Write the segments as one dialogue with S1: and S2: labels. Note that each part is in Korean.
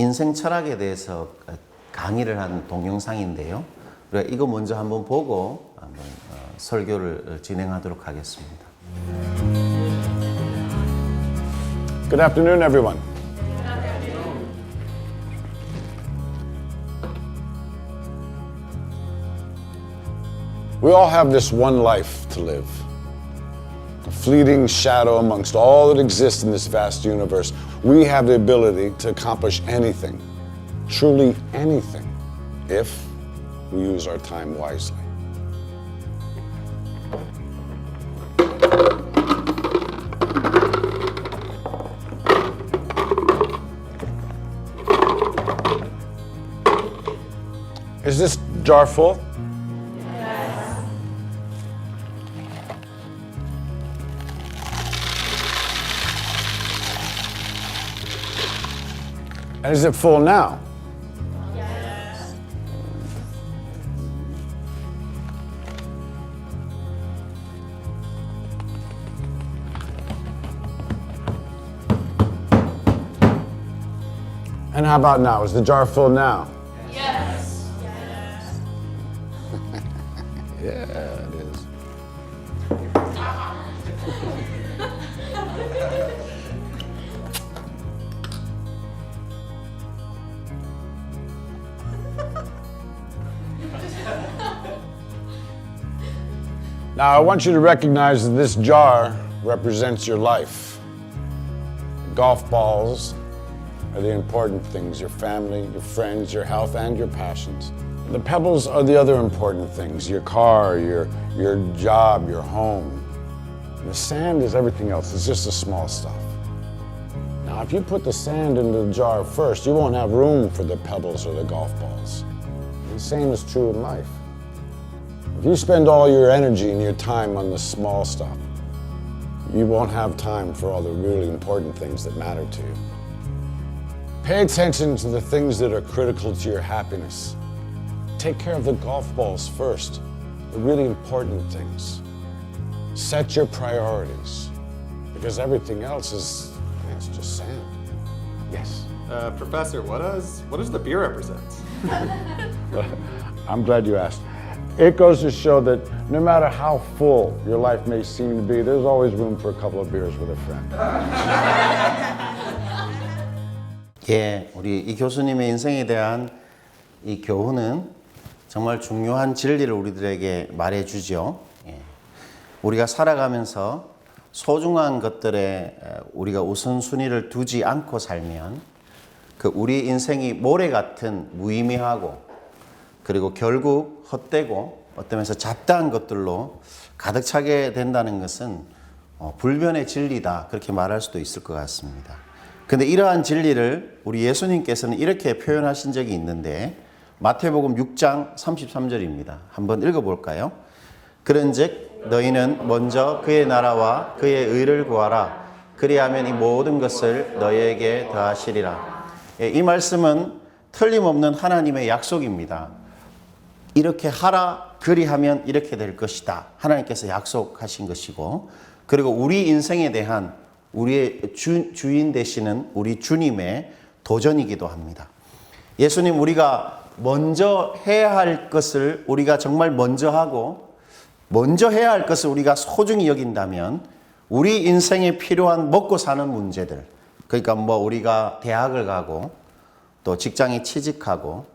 S1: 인생 철학에 대해서 강의를 한 동영상인데요. 우리가 이거 먼저 한번 보고 한번 설교를 진행하도록 하겠습니다.
S2: Good afternoon, everyone. We all have this one life to live. A fleeting shadow amongst all that exists in this vast universe. We have the ability to accomplish anything, truly anything, if we use our time wisely. Is this jar full? And is it full now? Yes. And how about now? Is the jar full now?
S3: Yes. Yes.
S2: Yeah, it is. Now, I want you to recognize that this jar represents your life. Golf balls are the important things, your family, your friends, your health, and your passions. The pebbles are the other important things, your car, your job, your home. The sand is everything else, it's just the small stuff. Now, if you put the sand into the jar first, you won't have room for the pebbles or the golf balls. The same is true in life. If you spend all your energy and your time on the small stuff, you won't have time for all the really important things that matter to you. Pay attention to the things that are critical to your happiness. Take care of the golf balls first, the really important things. Set your priorities, because everything else is it's just sand. Yes?
S4: Professor, what does the beer represent?
S2: I'm glad you asked. It goes to show that no matter how full your life may seem to be, there's always room for a couple of beers with a friend.
S1: 예, 우리 이 교수님의 인생에 대한 이 교훈은 정말 중요한 진리를 우리들에게 말해주죠. 예. 우리가 살아가면서 소중한 것들에 우리가 우선순위를 두지 않고 살면 그 우리 인생이 모래 같은 무의미하고 그리고 결국 헛되고 어떤 면에서 잡다한 것들로 가득 차게 된다는 것은 불변의 진리다 그렇게 말할 수도 있을 것 같습니다. 근데 이러한 진리를 우리 예수님께서는 이렇게 표현하신 적이 있는데 마태복음 6장 33절입니다. 한번 읽어볼까요? 그런즉 너희는 먼저 그의 나라와 그의 의를 구하라. 그리하면 이 모든 것을 너희에게 더하시리라. 이 말씀은 틀림없는 하나님의 약속입니다. 이렇게 하라, 그리하면 이렇게 될 것이다. 하나님께서 약속하신 것이고, 그리고 우리 인생에 대한 우리의 주인 되시는 우리 주님의 도전이기도 합니다. 예수님, 우리가 먼저 해야 할 것을 우리가 정말 먼저 하고, 먼저 해야 할 것을 우리가 소중히 여긴다면, 우리 인생에 필요한 먹고 사는 문제들, 그러니까 뭐 우리가 대학을 가고, 또 직장에 취직하고,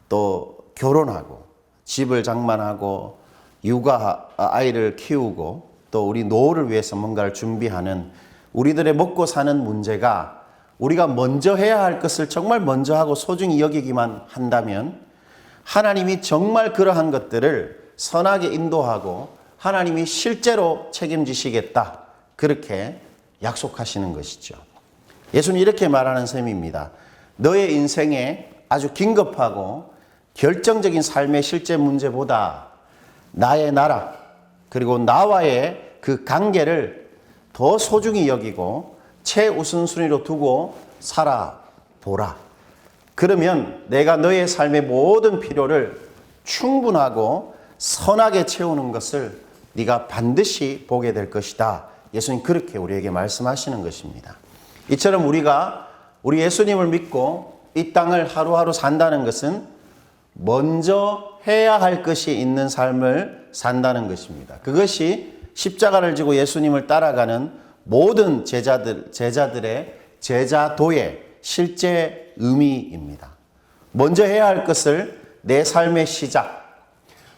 S1: 또 결혼하고, 집을 장만하고 육아 아이를 키우고 또 우리 노후를 위해서 뭔가를 준비하는 우리들의 먹고 사는 문제가 우리가 먼저 해야 할 것을 정말 먼저 하고 소중히 여기기만 한다면 하나님이 정말 그러한 것들을 선하게 인도하고 하나님이 실제로 책임지시겠다 그렇게 약속하시는 것이죠. 예수는 이렇게 말하는 셈입니다. 너의 인생에 아주 긴급하고 결정적인 삶의 실제 문제보다 나의 나라 그리고 나와의 그 관계를 더 소중히 여기고 최우선순위로 두고 살아보라. 그러면 내가 너의 삶의 모든 필요를 충분하고 선하게 채우는 것을 네가 반드시 보게 될 것이다. 예수님 그렇게 우리에게 말씀하시는 것입니다. 이처럼 우리가 우리 예수님을 믿고 이 땅을 하루하루 산다는 것은 먼저 해야 할 것이 있는 삶을 산다는 것입니다. 그것이 십자가를 지고 예수님을 따라가는 모든 제자들의 제자도의 실제 의미입니다. 먼저 해야 할 것을 내 삶의 시작,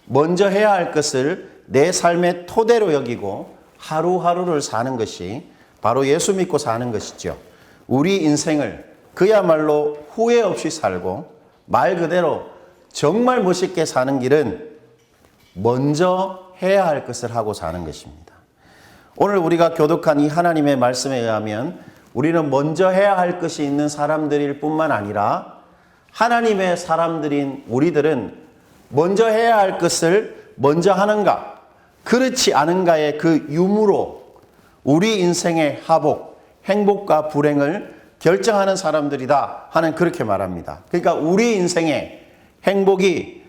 S1: 먼저 해야 할 것을 내 삶의 토대로 여기고 하루하루를 사는 것이 바로 예수 믿고 사는 것이죠. 우리 인생을 그야말로 후회 없이 살고 말 그대로 정말 멋있게 사는 길은 먼저 해야 할 것을 하고 사는 것입니다. 오늘 우리가 교독한 이 하나님의 말씀에 의하면 우리는 먼저 해야 할 것이 있는 사람들일 뿐만 아니라 하나님의 사람들인 우리들은 먼저 해야 할 것을 먼저 하는가, 그렇지 않은가의 그 유무로 우리 인생의 하복, 행복과 불행을 결정하는 사람들이다 하는 그렇게 말합니다. 그러니까 우리 인생의 행복이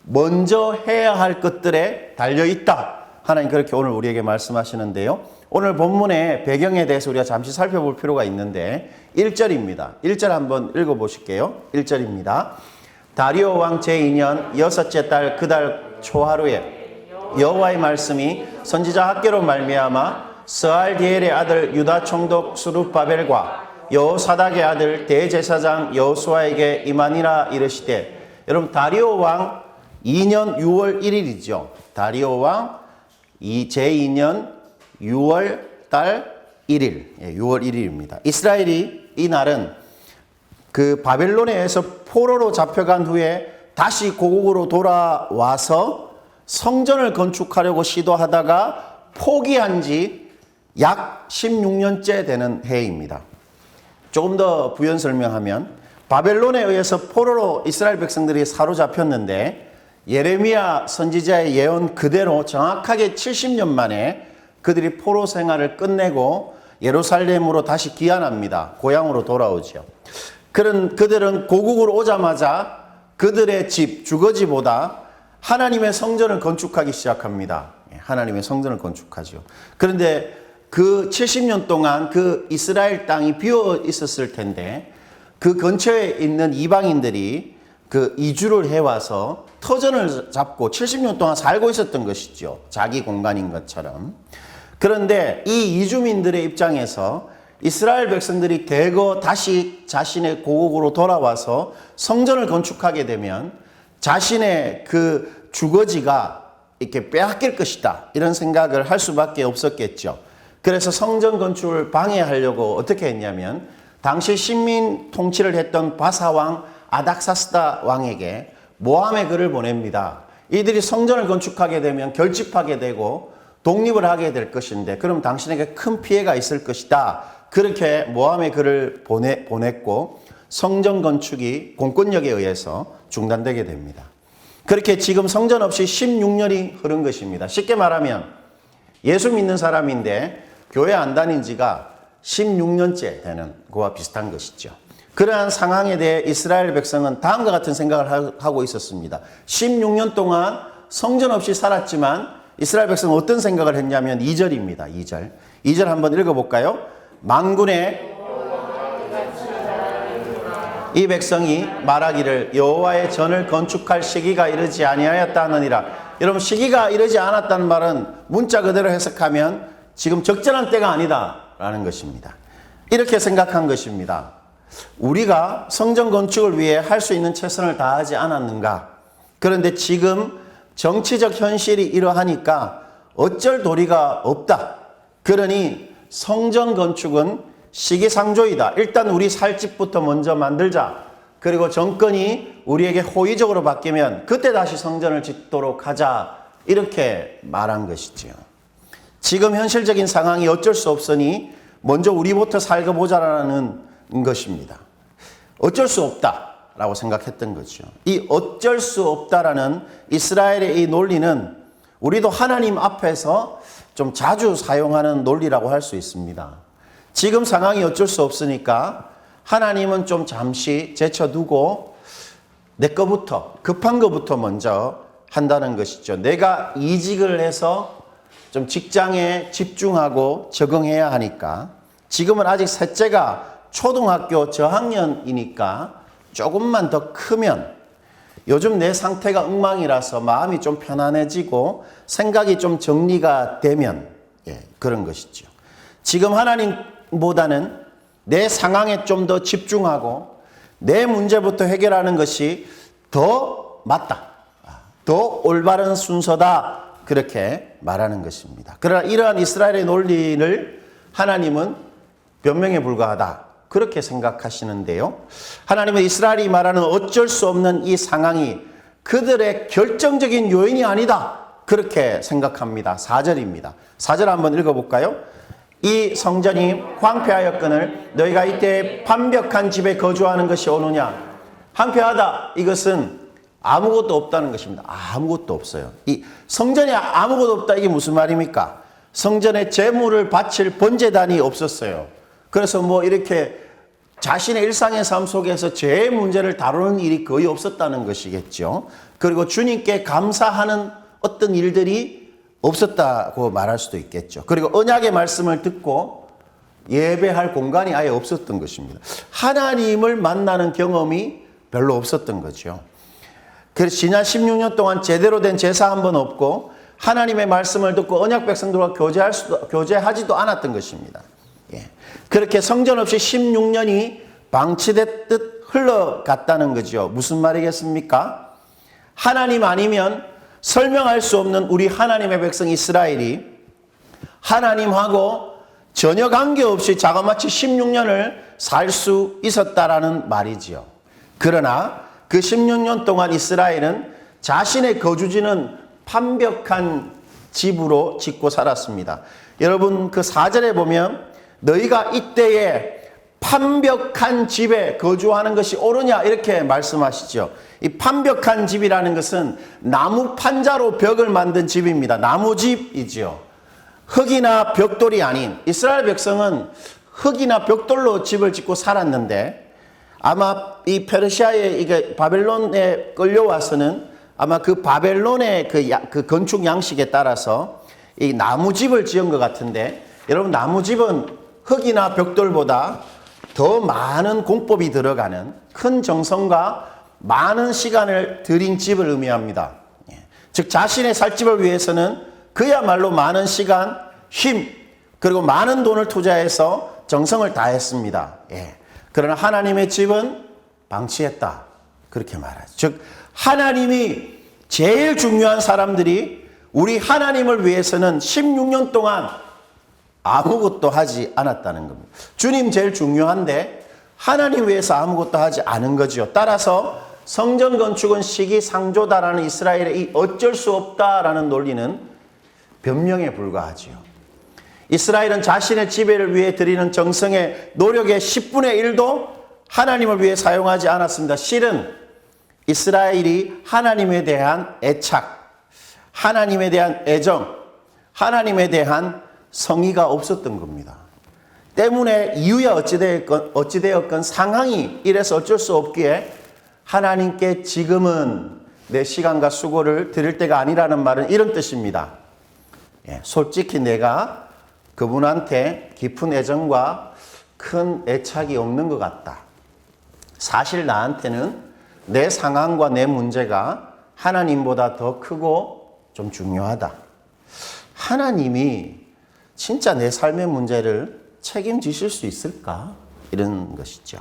S1: 먼저 해야 할 것들에 달려있다. 하나님 그렇게 오늘 우리에게 말씀하시는데요. 오늘 본문의 배경에 대해서 우리가 잠시 살펴볼 필요가 있는데 1절입니다. 1절 한번 읽어보실게요. 1절입니다. 다리오 왕 제2년 여섯째 달 그 달 초하루에 여호와의 말씀이 선지자 학개로 말미암아 스알디엘의 아들 유다 총독 수룹바벨과 여호사닥의 아들 대제사장 여호수아에게 임하니라 이르시되, 여러분 다리오 왕 2년 6월 1일이죠. 다리오 왕 제2년 6월 달 1일, 6월 1일입니다. 이스라엘이 이 날은 그 바벨론에 의해서 포로로 잡혀간 후에 다시 고국으로 돌아와서 성전을 건축하려고 시도하다가 포기한 지 약 16년째 되는 해입니다. 조금 더 부연 설명하면 바벨론에 의해서 포로로 이스라엘 백성들이 사로잡혔는데 예레미야 선지자의 예언 그대로 정확하게 70년 만에 그들이 포로 생활을 끝내고 예루살렘으로 다시 귀환합니다. 고향으로 돌아오죠. 그들은 고국으로 오자마자 그들의 집, 주거지보다 하나님의 성전을 건축하기 시작합니다. 하나님의 성전을 건축하죠. 그런데 그 70년 동안 그 이스라엘 땅이 비어 있었을 텐데 그 근처에 있는 이방인들이 그 이주를 해와서 터전을 잡고 70년 동안 살고 있었던 것이죠. 자기 공간인 것처럼. 그런데 이 이주민들의 입장에서 이스라엘 백성들이 대거 다시 자신의 고국으로 돌아와서 성전을 건축하게 되면 자신의 그 주거지가 이렇게 빼앗길 것이다. 이런 생각을 할 수밖에 없었겠죠. 그래서 성전 건축을 방해하려고 어떻게 했냐면 당시 식민 통치를 했던 바사왕 아닥사스다 왕에게 모함의 글을 보냅니다. 이들이 성전을 건축하게 되면 결집하게 되고 독립을 하게 될 것인데 그럼 당신에게 큰 피해가 있을 것이다. 그렇게 모함의 글을 보냈고 성전 건축이 공권력에 의해서 중단되게 됩니다. 그렇게 지금 성전 없이 16년이 흐른 것입니다. 쉽게 말하면 예수 믿는 사람인데 교회 안 다닌 지가 16년째 되는 그와 비슷한 것이죠. 그러한 상황에 대해 이스라엘 백성은 다음과 같은 생각을 하고 있었습니다. 16년 동안 성전 없이 살았지만 이스라엘 백성은 어떤 생각을 했냐면 2절입니다. 2절 한번 읽어볼까요? 만군의 이 백성이 말하기를 여호와의 전을 건축할 시기가 이르지 아니하였다 하느니라. 여러분 시기가 이르지 않았다는 말은 문자 그대로 해석하면 지금 적절한 때가 아니다라는 것입니다. 이렇게 생각한 것입니다. 우리가 성전 건축을 위해 할 수 있는 최선을 다하지 않았는가? 그런데 지금 정치적 현실이 이러하니까 어쩔 도리가 없다. 그러니 성전 건축은 시기상조이다. 일단 우리 살 집부터 먼저 만들자. 그리고 정권이 우리에게 호의적으로 바뀌면 그때 다시 성전을 짓도록 하자. 이렇게 말한 것이지요. 지금 현실적인 상황이 어쩔 수 없으니 먼저 우리부터 살고 보자라는 것입니다. 어쩔 수 없다라고 생각했던 거죠. 이 어쩔 수 없다라는 이스라엘의 이 논리는 우리도 하나님 앞에서 좀 자주 사용하는 논리라고 할 수 있습니다. 지금 상황이 어쩔 수 없으니까 하나님은 좀 잠시 제쳐두고 내 거부터, 급한 거부터 먼저 한다는 것이죠. 내가 이직을 해서 좀 직장에 집중하고 적응해야 하니까 지금은 아직 셋째가 초등학교 저학년이니까 조금만 더 크면, 요즘 내 상태가 엉망이라서 마음이 좀 편안해지고 생각이 좀 정리가 되면, 그런 것이죠. 지금 하나님보다는 내 상황에 좀 더 집중하고 내 문제부터 해결하는 것이 더 맞다, 더 올바른 순서다, 그렇게 말하는 것입니다. 그러나 이러한 이스라엘의 논리를 하나님은 변명에 불과하다, 그렇게 생각하시는데요. 하나님은 이스라엘이 말하는 어쩔 수 없는 이 상황이 그들의 결정적인 요인이 아니다, 그렇게 생각합니다. 4절입니다. 4절 한번 읽어볼까요? 이 성전이 황폐하였거늘 너희가 이때 완벽한 집에 거주하는 것이 오느냐. 황폐하다, 이것은 아무것도 없다는 것입니다. 아무것도 없어요. 이 성전에 아무것도 없다, 이게 무슨 말입니까? 성전에 제물을 바칠 번제단이 없었어요. 그래서 뭐 이렇게 자신의 일상의 삶 속에서 죄의 문제를 다루는 일이 거의 없었다는 것이겠죠. 그리고 주님께 감사하는 어떤 일들이 없었다고 말할 수도 있겠죠. 그리고 언약의 말씀을 듣고 예배할 공간이 아예 없었던 것입니다. 하나님을 만나는 경험이 별로 없었던 거죠. 그래서 지난 16년 동안 제대로 된 제사 한 번 없고 하나님의 말씀을 듣고 언약 백성들과 교제하지도 않았던 것입니다. 그렇게 성전 없이 16년이 방치됐듯 흘러갔다는 거죠. 무슨 말이겠습니까? 하나님 아니면 설명할 수 없는 우리 하나님의 백성 이스라엘이 하나님하고 전혀 관계없이 자그마치 16년을 살 수 있었다라는 말이지요. 그러나 그 16년 동안 이스라엘은 자신의 거주지는 완벽한 집으로 짓고 살았습니다. 여러분 그 4절에 보면 너희가 이때에 완벽한 집에 거주하는 것이 옳으냐, 이렇게 말씀하시죠. 이 완벽한 집이라는 것은 나무 판자로 벽을 만든 집입니다. 나무집이죠. 흙이나 벽돌이 아닌, 이스라엘 백성은 흙이나 벽돌로 집을 짓고 살았는데 아마 이 페르시아의 이게 바벨론에 끌려와서는 아마 그 바벨론의 그 건축 양식에 따라서 이 나무집을 지은 것 같은데, 여러분 나무집은 흙이나 벽돌보다 더 많은 공법이 들어가는 큰 정성과 많은 시간을 들인 집을 의미합니다. 즉 자신의 살 집을 위해서는 그야말로 많은 시간, 힘, 그리고 많은 돈을 투자해서 정성을 다했습니다. 그러나 하나님의 집은 방치했다, 그렇게 말하죠. 즉 하나님이 제일 중요한 사람들이 우리 하나님을 위해서는 16년 동안 아무것도 하지 않았다는 겁니다. 주님 제일 중요한데 하나님 위해서 아무것도 하지 않은 거죠. 따라서 성전 건축은 시기상조다라는 이스라엘의 이 어쩔 수 없다라는 논리는 변명에 불과하지요. 이스라엘은 자신의 지배를 위해 드리는 정성의 노력의 10분의 1도 하나님을 위해 사용하지 않았습니다. 실은 이스라엘이 하나님에 대한 애착, 하나님에 대한 애정, 하나님에 대한 성의가 없었던 겁니다. 때문에 이유야 어찌되었건 상황이 이래서 어쩔 수 없기에 하나님께 지금은 내 시간과 수고를 드릴 때가 아니라는 말은 이런 뜻입니다. 솔직히 내가 그분한테 깊은 애정과 큰 애착이 없는 것 같다. 사실 나한테는 내 상황과 내 문제가 하나님보다 더 크고 좀 중요하다. 하나님이 진짜 내 삶의 문제를 책임지실 수 있을까? 이런 것이죠.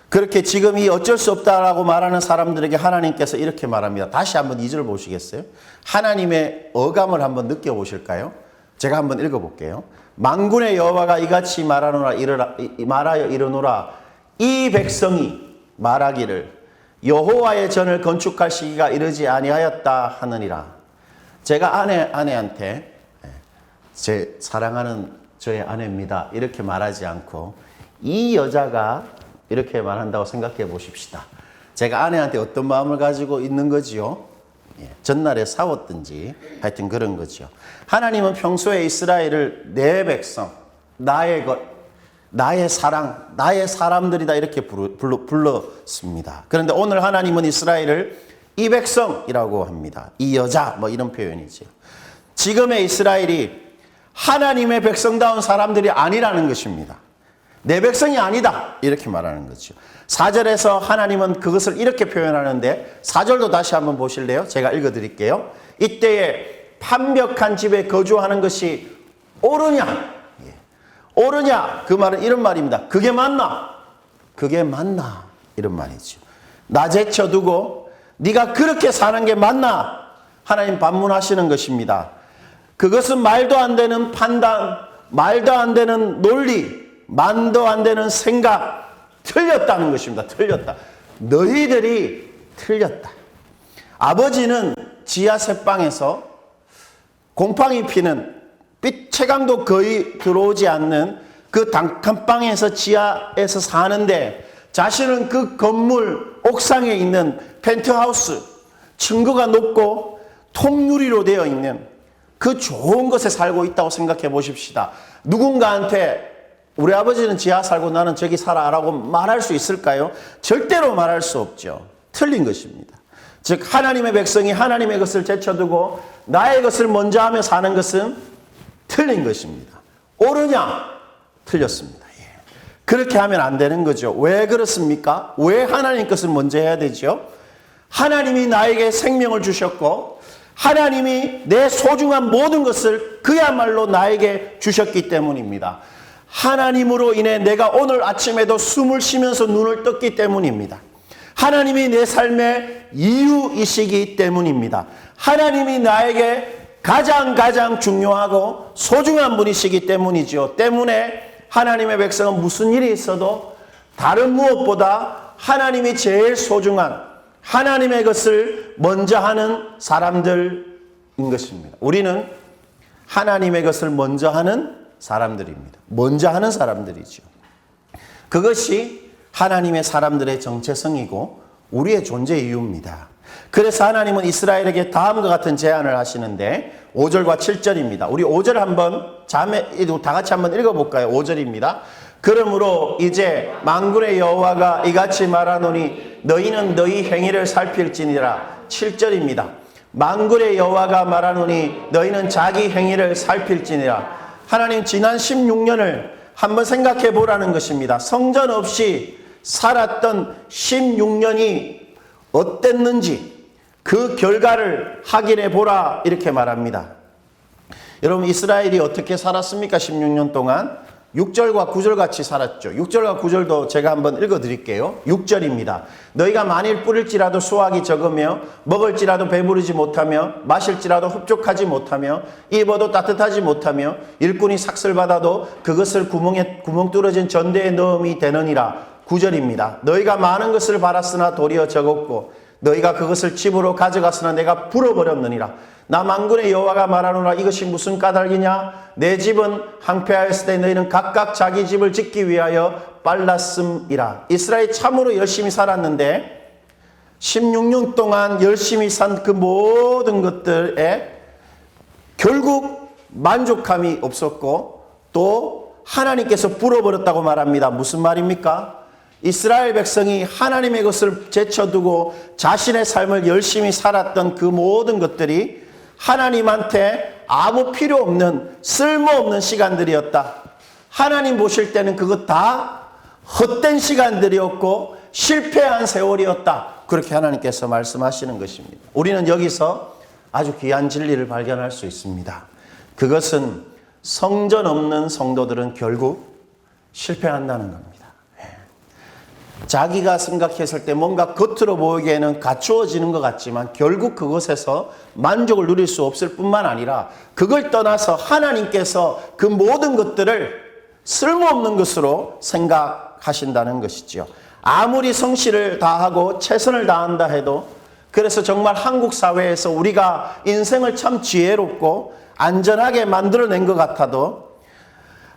S1: 그렇게 지금 이 어쩔 수 없다라고 말하는 사람들에게 하나님께서 이렇게 말합니다. 다시 한번 2절 보시겠어요? 하나님의 어감을 한번 느껴보실까요? 제가 한번 읽어볼게요. 만군의 여호와가 이같이 말하여 이르노라. 이 백성이 말하기를 여호와의 전을 건축할 시기가 이르지 아니하였다 하느니라. 제가 아내한테 제 사랑하는 저의 아내입니다, 이렇게 말하지 않고 이 여자가 이렇게 말한다고 생각해 보십시다. 제가 아내한테 어떤 마음을 가지고 있는 거지요? 전날에 싸웠든지 하여튼 그런 거죠. 하나님은 평소에 이스라엘을 내 백성, 나의 것, 나의 사랑, 나의 사람들이다 이렇게 불렀습니다. 그런데 오늘 하나님은 이스라엘을 이 백성이라고 합니다. 이 여자 뭐 이런 표현이죠. 지금의 이스라엘이 하나님의 백성다운 사람들이 아니라는 것입니다. 내 백성이 아니다. 이렇게 말하는 거죠. 4절에서 하나님은 그것을 이렇게 표현하는데 4절도 다시 한번 보실래요? 제가 읽어드릴게요. 이때에 판벽한 집에 거주하는 것이 옳으냐? 옳으냐? 그 말은 이런 말입니다. 그게 맞나? 그게 맞나? 이런 말이죠. 나 제쳐두고 네가 그렇게 사는 게 맞나? 하나님 반문하시는 것입니다. 그것은 말도 안 되는 판단, 말도 안 되는 논리, 말도 안 되는 생각, 틀렸다는 것입니다. 틀렸다. 너희들이 틀렸다. 아버지는 지하 새방에서 곰팡이 피는 빛 채광도 거의 들어오지 않는 그 단칸방에서 지하에서 사는데 자신은 그 건물 옥상에 있는 펜트하우스, 층고가 높고 통유리로 되어 있는 그 좋은 곳에 살고 있다고 생각해 보십시다. 누군가한테 우리 아버지는 지하 살고 나는 저기 살아라고 말할 수 있을까요? 절대로 말할 수 없죠. 틀린 것입니다. 즉 하나님의 백성이 하나님의 것을 제쳐두고 나의 것을 먼저 하며 사는 것은 틀린 것입니다. 옳으냐? 틀렸습니다. 예. 그렇게 하면 안 되는 거죠. 왜 그렇습니까? 왜 하나님 것을 먼저 해야 되죠? 하나님이 나에게 생명을 주셨고 하나님이 내 소중한 모든 것을 그야말로 나에게 주셨기 때문입니다. 하나님으로 인해 내가 오늘 아침에도 숨을 쉬면서 눈을 떴기 때문입니다. 하나님이 내 삶의 이유이시기 때문입니다. 하나님이 나에게 가장 중요하고 소중한 분이시기 때문이죠. 때문에 하나님의 백성은 무슨 일이 있어도 다른 무엇보다 하나님이 제일 소중한 하나님의 것을 먼저 하는 사람들인 것입니다. 우리는 하나님의 것을 먼저 하는 사람들입니다. 먼저 하는 사람들이죠. 그것이 하나님의 사람들의 정체성이고 우리의 존재 이유입니다. 그래서 하나님은 이스라엘에게 다음과 같은 제안을 하시는데 5절과 7절입니다. 우리 5절 한번 다 같이 한번 읽어볼까요? 5절입니다. 그러므로 이제 만군의 여호와가 이같이 말하노니 너희는 너희 행위를 살필지니라. 7절입니다. 만군의 여호와가 말하노니 너희는 자기 행위를 살필지니라. 하나님 지난 16년을 한번 생각해 보라는 것입니다. 성전 없이 살았던 16년이 어땠는지 그 결과를 확인해 보라 이렇게 말합니다. 여러분 이스라엘이 어떻게 살았습니까? 16년 동안 6절과 9절 같이 살았죠. 6절과 9절도 제가 한번 읽어드릴게요. 6절입니다. 너희가 만일 뿌릴지라도 수확이 적으며 먹을지라도 배부르지 못하며 마실지라도 흡족하지 못하며 입어도 따뜻하지 못하며 일꾼이 삭슬 받아도 그것을 구멍 뚫어진 전대에 넣음이 되느니라. 9절입니다. 너희가 많은 것을 바랐으나 도리어 적었고 너희가 그것을 집으로 가져갔으나 내가 불어버렸느니라. 나 만군의 여호와가 말하노라. 이것이 무슨 까닭이냐? 내 집은 항폐하였을 때 너희는 각각 자기 집을 짓기 위하여 빨랐음이라. 이스라엘이 참으로 열심히 살았는데 16년 동안 열심히 산 그 모든 것들에 결국 만족함이 없었고 또 하나님께서 불어버렸다고 말합니다. 무슨 말입니까? 이스라엘 백성이 하나님의 것을 제쳐두고 자신의 삶을 열심히 살았던 그 모든 것들이 하나님한테 아무 필요 없는 쓸모없는 시간들이었다. 하나님 보실 때는 그것 다 헛된 시간들이었고 실패한 세월이었다. 그렇게 하나님께서 말씀하시는 것입니다. 우리는 여기서 아주 귀한 진리를 발견할 수 있습니다. 그것은 성전 없는 성도들은 결국 실패한다는 겁니다. 자기가 생각했을 때 뭔가 겉으로 보이기에는 갖추어지는 것 같지만 결국 그것에서 만족을 누릴 수 없을 뿐만 아니라 그걸 떠나서 하나님께서 그 모든 것들을 쓸모없는 것으로 생각하신다는 것이죠. 아무리 성실을 다하고 최선을 다한다 해도 그래서 정말 한국 사회에서 우리가 인생을 참 지혜롭고 안전하게 만들어낸 것 같아도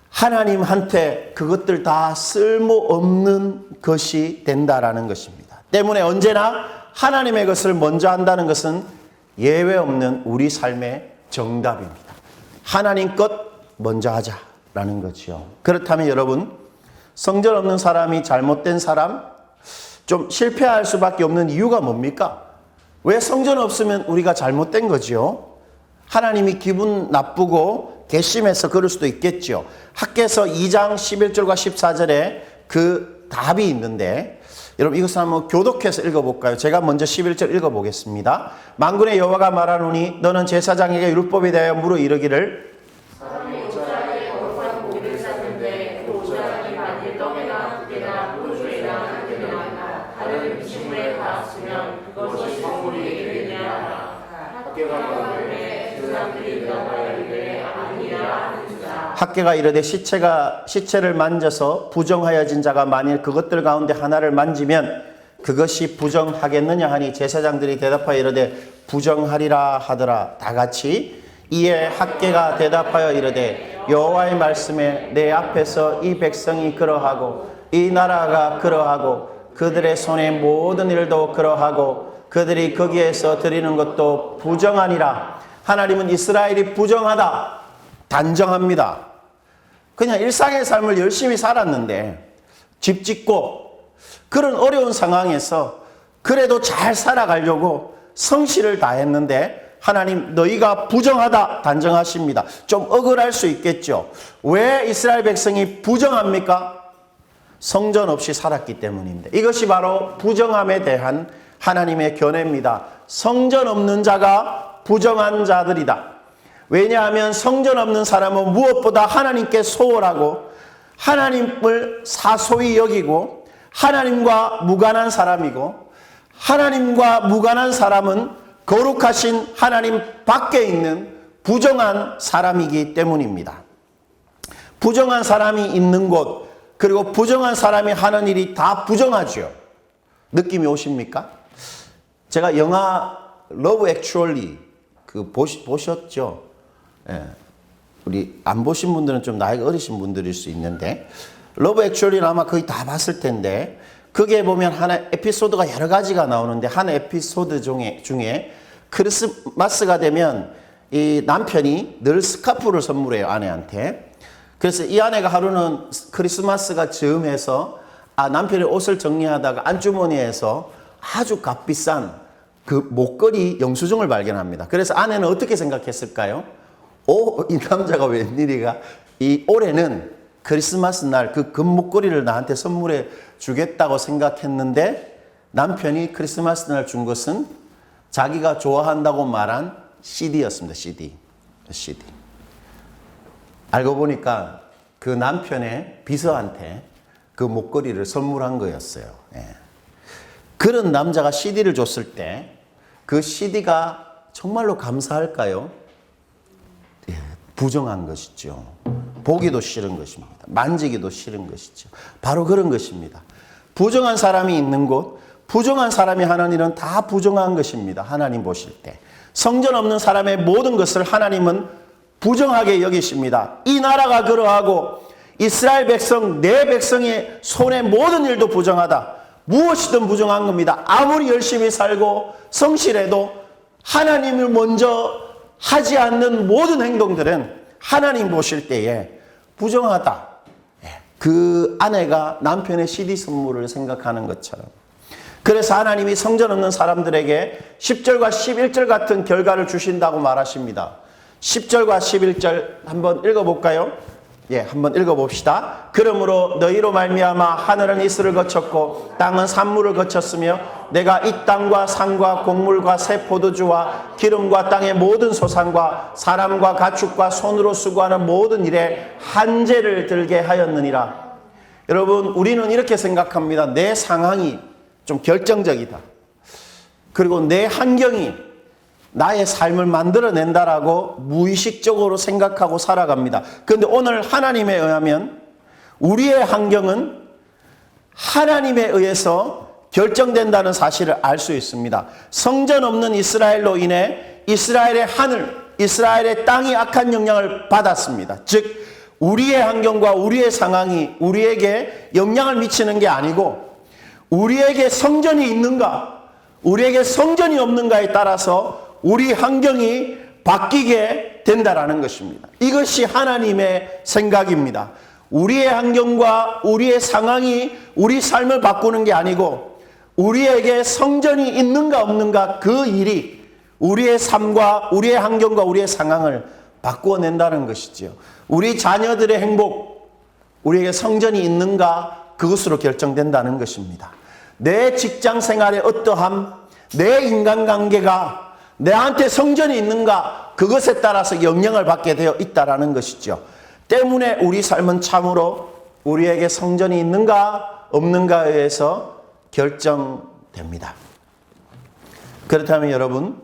S1: 하나님한테 그것들 다 쓸모없는 것이 된다라는 것입니다. 때문에 언제나 하나님의 것을 먼저 한다는 것은 예외 없는 우리 삶의 정답입니다. 하나님 것 먼저 하자라는 거죠. 그렇다면 여러분, 성전 없는 사람이 잘못된 사람, 좀 실패할 수밖에 없는 이유가 뭡니까? 왜 성전 없으면 우리가 잘못된 거죠? 하나님이 기분 나쁘고 괘씸해서 그럴 수도 있겠죠. 학개서 2장 11절과 14절에 그 답이 있는데 여러분 이것을 한번 교독해서 읽어볼까요? 제가 먼저 11절 읽어보겠습니다. 만군의 여호와가 말하노니 너는 제사장에게 율법에 대하여 물어 이르기를
S3: 사람이 옷자락에 거룩한 고기를 쌌는데 그 옷자락이 만일 떡에나 국에나 포도주에나 한개나 다른 음식물에 닿았으면 그것이 성물이 되느냐 하라. 학교가 말하되 그 사람들이 대답하여 이르되 아니라 하는지라.
S1: 학개가 이르되 시체를 만져서 부정하여진 자가 만일 그것들 가운데 하나를 만지면 그것이 부정하겠느냐 하니 제사장들이 대답하여 이르되 부정하리라 하더라. 다 같이 이에 학개가 대답하여 이르되 여호와의 말씀에 내 앞에서 이 백성이 그러하고 이 나라가 그러하고 그들의 손의 모든 일도 그러하고 그들이 거기에서 드리는 것도 부정하니라. 하나님은 이스라엘이 부정하다 단정합니다. 그냥 일상의 삶을 열심히 살았는데 집 짓고 그런 어려운 상황에서 그래도 잘 살아가려고 성실을 다했는데 하나님 너희가 부정하다 단정하십니다. 좀 억울할 수 있겠죠. 왜 이스라엘 백성이 부정합니까? 성전 없이 살았기 때문인데 이것이 바로 부정함에 대한 하나님의 견해입니다. 성전 없는 자가 부정한 자들이다. 왜냐하면 성전 없는 사람은 무엇보다 하나님께 소홀하고 하나님을 사소히 여기고 하나님과 무관한 사람이고 하나님과 무관한 사람은 거룩하신 하나님 밖에 있는 부정한 사람이기 때문입니다. 부정한 사람이 있는 곳 그리고 부정한 사람이 하는 일이 다 부정하죠. 느낌이 오십니까? 제가 영화 러브 액츄얼리 보셨죠? 예. 우리 안 보신 분들은 좀 나이가 어리신 분들일 수 있는데 러브 액츄얼리는 아마 거의 다 봤을 텐데 거기에 보면 하나 에피소드가 여러 가지가 나오는데 한 에피소드 중에 크리스마스가 되면 이 남편이 늘 스카프를 선물해요 아내한테. 그래서 이 아내가 하루는 크리스마스가 즈음해서 남편이 옷을 정리하다가 안주머니에서 아주 값비싼 그 목걸이 영수증을 발견합니다. 그래서 아내는 어떻게 생각했을까요? 이 남자가 웬일이가 이 올해는 크리스마스 날 그 금목걸이를 나한테 선물해 주겠다고 생각했는데 남편이 크리스마스 날 준 것은 자기가 좋아한다고 말한 CD였습니다. CD. 알고 보니까 그 남편의 비서한테 그 목걸이를 선물한 거였어요. 예. 그런 남자가 CD를 줬을 때 그 CD가 정말로 감사할까요? 예, 부정한 것이죠. 보기도 싫은 것입니다. 만지기도 싫은 것이죠. 바로 그런 것입니다. 부정한 사람이 있는 곳, 부정한 사람이 하는 일은 다 부정한 것입니다. 하나님 보실 때. 성전 없는 사람의 모든 것을 하나님은 부정하게 여기십니다. 이 나라가 그러하고 이스라엘 백성, 내 백성의 손의 모든 일도 부정하다. 무엇이든 부정한 겁니다. 아무리 열심히 살고 성실해도 하나님을 먼저 하지 않는 모든 행동들은 하나님 보실 때에 부정하다. 그 아내가 남편의 CD 선물을 생각하는 것처럼. 그래서 하나님이 성전 없는 사람들에게 10절과 11절 같은 결과를 주신다고 말하십니다. 10절과 11절 한번 읽어볼까요? 예, 한번 읽어봅시다. 그러므로 너희로 말미암아 하늘은 이슬을 거쳤고 땅은 산물을 거쳤으며 내가 이 땅과 산과 곡물과 새 포도주와 기름과 땅의 모든 소산과 사람과 가축과 손으로 수고하는 모든 일에 한죄를 들게 하였느니라. 여러분, 우리는 이렇게 생각합니다. 내 상황이 좀 결정적이다. 그리고 내 환경이 나의 삶을 만들어낸다라고 무의식적으로 생각하고 살아갑니다. 그런데 오늘 하나님에 의하면 우리의 환경은 하나님에 의해서 결정된다는 사실을 알 수 있습니다. 성전 없는 이스라엘로 인해 이스라엘의 하늘, 이스라엘의 땅이 악한 영향을 받았습니다. 즉 우리의 환경과 우리의 상황이 우리에게 영향을 미치는 게 아니고 우리에게 성전이 있는가, 우리에게 성전이 없는가에 따라서 우리 환경이 바뀌게 된다라는 것입니다. 이것이 하나님의 생각입니다. 우리의 환경과 우리의 상황이 우리 삶을 바꾸는 게 아니고 우리에게 성전이 있는가 없는가 그 일이 우리의 삶과 우리의 환경과 우리의 상황을 바꾸어낸다는 것이지요. 우리 자녀들의 행복, 우리에게 성전이 있는가 그것으로 결정된다는 것입니다. 내 직장 생활의 어떠함, 내 인간관계가 내한테 성전이 있는가 그것에 따라서 영향을 받게 되어 있다는 것이죠. 때문에 우리 삶은 참으로 우리에게 성전이 있는가 없는가에 의해서 결정됩니다. 그렇다면 여러분,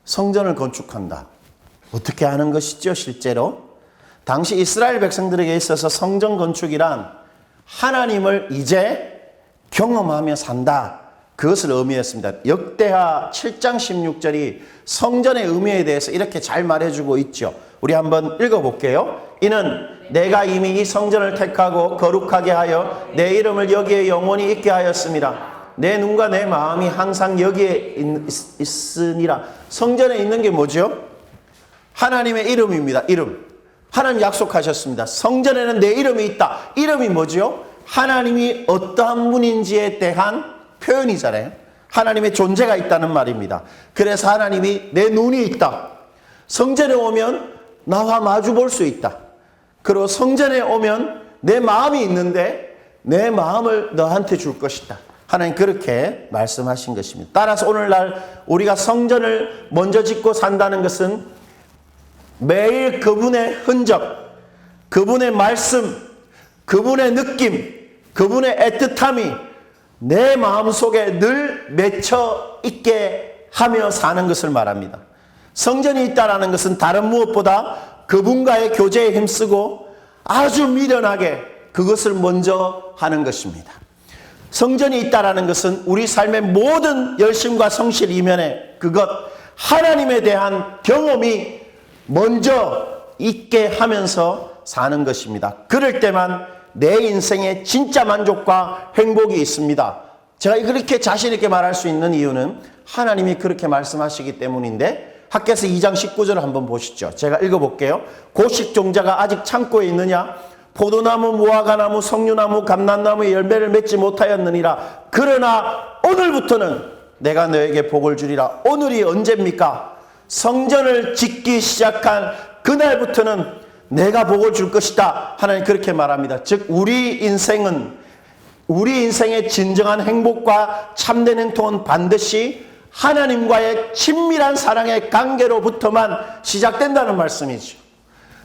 S1: 성전을 건축한다. 어떻게 하는 것이죠, 실제로? 당시 이스라엘 백성들에게 있어서 성전 건축이란 하나님을 이제 경험하며 산다. 그것을 의미했습니다. 역대하 7장 16절이 성전의 의미에 대해서 이렇게 잘 말해주고 있죠. 우리 한번 읽어볼게요. 이는 내가 이미 이 성전을 택하고 거룩하게 하여 내 이름을 여기에 영원히 있게 하였습니다. 내 눈과 내 마음이 항상 여기에 있으니라. 성전에 있는 게 뭐죠? 하나님의 이름입니다. 이름. 하나님 약속하셨습니다. 성전에는 내 이름이 있다. 이름이 뭐죠? 하나님이 어떠한 분인지에 대한 표현이잖아요. 하나님의 존재가 있다는 말입니다. 그래서 하나님이 내 눈이 있다. 성전에 오면 나와 마주 볼 수 있다. 그리고 성전에 오면 내 마음이 있는데 내 마음을 너한테 줄 것이다. 하나님 그렇게 말씀하신 것입니다. 따라서 오늘날 우리가 성전을 먼저 짓고 산다는 것은 매일 그분의 흔적, 그분의 말씀, 그분의 느낌, 그분의 애틋함이 내 마음속에 늘 맺혀 있게 하며 사는 것을 말합니다. 성전이 있다는 것은 다른 무엇보다 그분과의 교제에 힘쓰고 아주 미련하게 그것을 먼저 하는 것입니다. 성전이 있다는 것은 우리 삶의 모든 열심과 성실 이면에 그것 하나님에 대한 경험이 먼저 있게 하면서 사는 것입니다. 그럴 때만 내 인생에 진짜 만족과 행복이 있습니다. 제가 그렇게 자신 있게 말할 수 있는 이유는 하나님이 그렇게 말씀하시기 때문인데 학개서 2장 19절을 한번 보시죠. 제가 읽어볼게요. 고식 종자가 아직 창고에 있느냐? 포도나무, 무화과나무, 석류나무, 감람나무의 열매를 맺지 못하였느니라. 그러나 오늘부터는 내가 너에게 복을 주리라. 오늘이 언제입니까? 성전을 짓기 시작한 그날부터는 내가 복을 줄 것이다. 하나님 그렇게 말합니다. 즉 우리 인생은 우리 인생의 진정한 행복과 참된 행복은 반드시 하나님과의 친밀한 사랑의 관계로부터만 시작된다는 말씀이죠.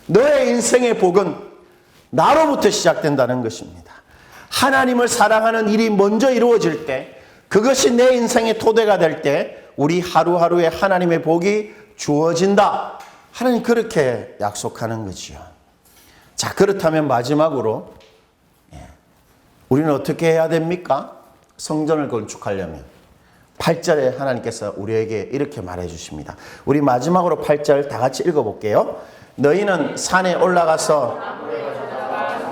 S1: 너의 인생의 복은 나로부터 시작된다는 것입니다. 하나님을 사랑하는 일이 먼저 이루어질 때 그것이 내 인생의 토대가 될 때 우리 하루하루에 하나님의 복이 주어진다. 하나님 그렇게 약속하는 거지요. 자, 그렇다면 마지막으로 우리는 어떻게 해야 됩니까? 성전을 건축하려면 8절에 하나님께서 우리에게 이렇게 말해 주십니다. 우리 마지막으로 8절 다 같이 읽어볼게요. 너희는 산에 올라가서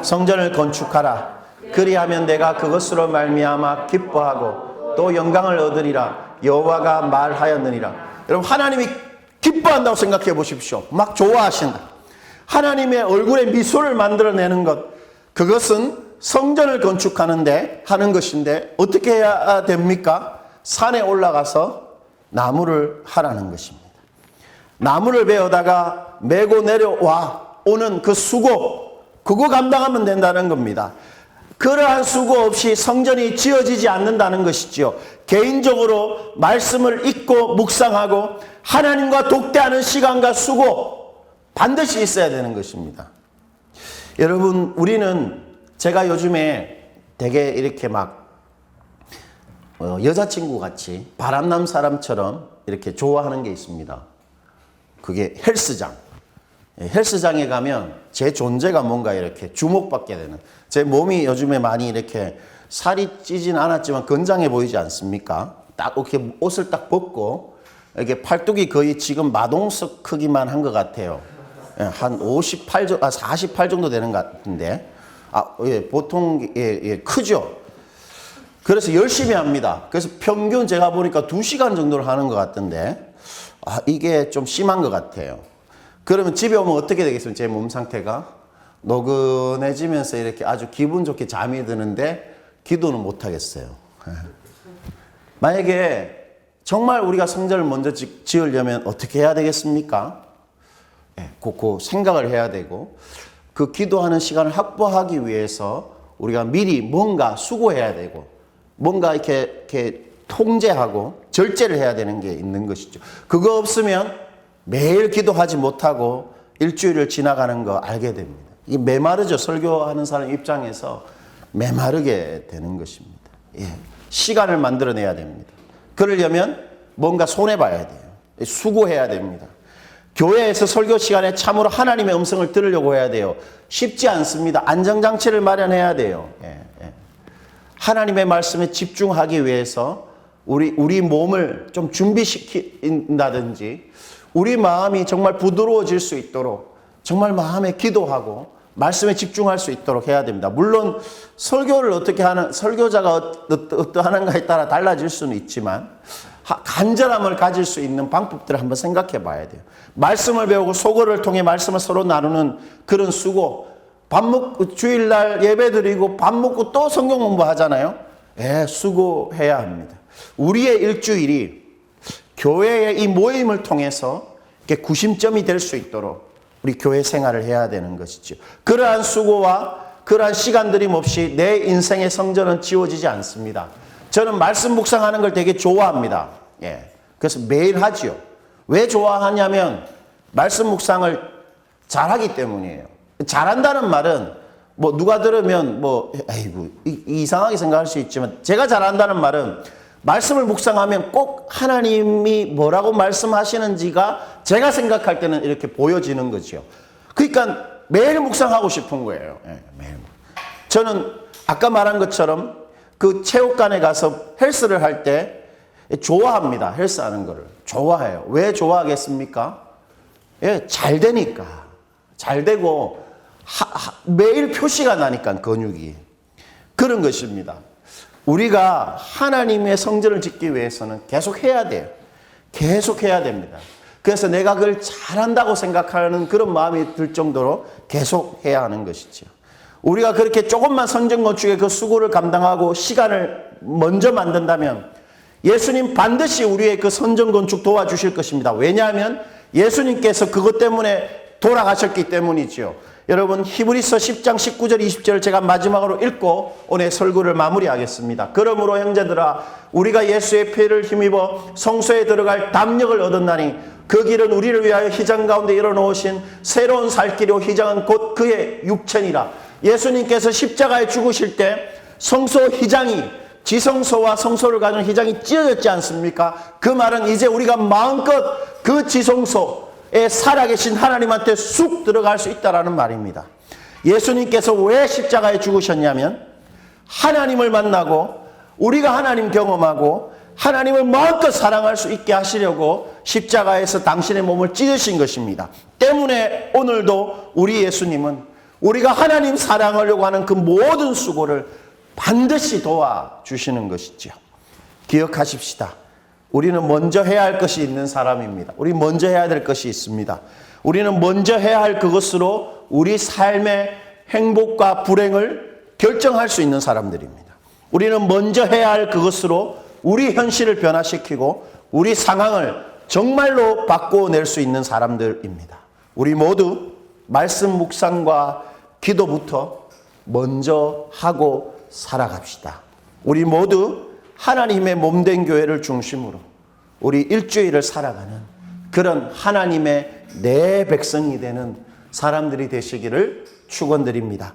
S1: 성전을 건축하라. 그리하면 내가 그것으로 말미암아 기뻐하고 또 영광을 얻으리라. 여호와가 말하였느니라. 여러분 하나님이 기뻐한다고 생각해 보십시오. 막 좋아하신다. 하나님의 얼굴에 미소를 만들어내는 것, 그것은 성전을 건축하는데 하는 것인데 어떻게 해야 됩니까? 산에 올라가서 나무를 하라는 것입니다. 나무를 베어다가 메고 내려와 오는 그 수고, 그거 감당하면 된다는 겁니다. 그러한 수고 없이 성전이 지어지지 않는다는 것이죠. 개인적으로 말씀을 읽고 묵상하고 하나님과 독대하는 시간과 수고 반드시 있어야 되는 것입니다. 여러분 우리는 제가 요즘에 되게 이렇게 막 여자친구 같이 바람난 사람처럼 이렇게 좋아하는 게 있습니다. 그게 헬스장. 헬스장에 가면 제 존재가 뭔가 이렇게 주목받게 되는, 제 몸이 요즘에 많이 이렇게 살이 찌진 않았지만 건장해 보이지 않습니까? 딱 이렇게 옷을 딱 벗고 이렇게 팔뚝이 거의 지금 마동석 크기만 한 것 같아요. 한 48 정도 되는 것 같은데, 보통 크죠. 그래서 열심히 합니다. 그래서 평균 제가 보니까 2시간 정도를 하는 것 같던데, 이게 좀 심한 것 같아요. 그러면 집에 오면 어떻게 되겠습니까? 제 몸 상태가 노근해지면서 이렇게 아주 기분 좋게 잠이 드는데 기도는 못 하겠어요. 만약에 정말 우리가 성전을 먼저 지으려면 어떻게 해야 되겠습니까? 그 생각을 해야 되고 그 기도하는 시간을 확보하기 위해서 우리가 미리 뭔가 수고해야 되고 뭔가 이렇게 통제하고 절제를 해야 되는 게 있는 것이죠. 그거 없으면 매일 기도하지 못하고 일주일을 지나가는 거 알게 됩니다. 이 메마르죠. 설교하는 사람 입장에서 메마르게 되는 것입니다. 예. 시간을 만들어내야 됩니다. 그러려면 뭔가 손해봐야 돼요. 수고해야 됩니다. 교회에서 설교 시간에 참으로 하나님의 음성을 들으려고 해야 돼요. 쉽지 않습니다. 안정장치를 마련해야 돼요. 예. 하나님의 말씀에 집중하기 위해서 우리 몸을 좀 준비시킨다든지 우리 마음이 정말 부드러워질 수 있도록 정말 마음에 기도하고 말씀에 집중할 수 있도록 해야 됩니다. 물론 설교를 어떻게 하는 설교자가 어떠하는가에 따라 달라질 수는 있지만 간절함을 가질 수 있는 방법들을 한번 생각해 봐야 돼요. 말씀을 배우고 소거를 통해 말씀을 서로 나누는 그런 수고, 밥 먹고 주일날 예배 드리고 밥 먹고 또 성경 공부하잖아요. 수고해야 합니다. 우리의 일주일이 교회의 이 모임을 통해서 이렇게 구심점이 될 수 있도록 우리 교회 생활을 해야 되는 것이죠. 그러한 수고와 그러한 시간들이 없이 내 인생의 성전은 지워지지 않습니다. 저는 말씀 묵상하는 걸 되게 좋아합니다. 그래서 매일 하지요. 왜 좋아하냐면 말씀 묵상을 잘하기 때문이에요. 잘한다는 말은 뭐 누가 들으면 아이고 이상하게 생각할 수 있지만 제가 잘한다는 말은 말씀을 묵상하면 꼭 하나님이 뭐라고 말씀하시는지가 제가 생각할 때는 이렇게 보여지는 거죠. 그러니까 매일 묵상하고 싶은 거예요. 매일. 저는 아까 말한 것처럼 그 체육관에 가서 헬스를 할 때 좋아합니다. 헬스하는 거를. 좋아해요. 왜 좋아하겠습니까? 잘 되니까. 잘 되고 매일 표시가 나니까 근육이. 그런 것입니다. 우리가 하나님의 성전을 짓기 위해서는 계속 해야 돼요. 계속 해야 됩니다. 그래서 내가 그걸 잘한다고 생각하는 그런 마음이 들 정도로 계속 해야 하는 것이죠. 우리가 그렇게 조금만 성전 건축에 그 수고를 감당하고 시간을 먼저 만든다면 예수님 반드시 우리의 그 성전 건축 도와주실 것입니다. 왜냐하면 예수님께서 그것 때문에 돌아가셨기 때문이죠. 여러분 히브리서 10장 19절 20절을 제가 마지막으로 읽고 오늘 설교를 마무리하겠습니다. 그러므로 형제들아 우리가 예수의 피를 힘입어 성소에 들어갈 담력을 얻었나니 그 길은 우리를 위하여 희장 가운데 일어놓으신 새로운 살 길이요 희장은 곧 그의 육체니라. 예수님께서 십자가에 죽으실 때 성소 희장이 지성소와 성소를 가진 희장이 찢어졌지 않습니까? 그 말은 이제 우리가 마음껏 그 지성소에 살아계신 하나님한테 쑥 들어갈 수 있다는 말입니다. 예수님께서 왜 십자가에 죽으셨냐면 하나님을 만나고 우리가 하나님 경험하고 하나님을 마음껏 사랑할 수 있게 하시려고 십자가에서 당신의 몸을 찢으신 것입니다. 때문에 오늘도 우리 예수님은 우리가 하나님 사랑하려고 하는 그 모든 수고를 반드시 도와주시는 것이죠. 기억하십시다. 우리는 먼저 해야 할 것이 있는 사람입니다. 우리 먼저 해야 될 것이 있습니다. 우리는 먼저 해야 할 그것으로 우리 삶의 행복과 불행을 결정할 수 있는 사람들입니다. 우리는 먼저 해야 할 그것으로 우리 현실을 변화시키고 우리 상황을 정말로 바꿔낼 수 있는 사람들입니다. 우리 모두 말씀 묵상과 기도부터 먼저 하고 살아갑시다. 우리 모두 하나님의 몸된 교회를 중심으로 우리 일주일을 살아가는 그런 하나님의 내 백성이 되는 사람들이 되시기를 축원드립니다.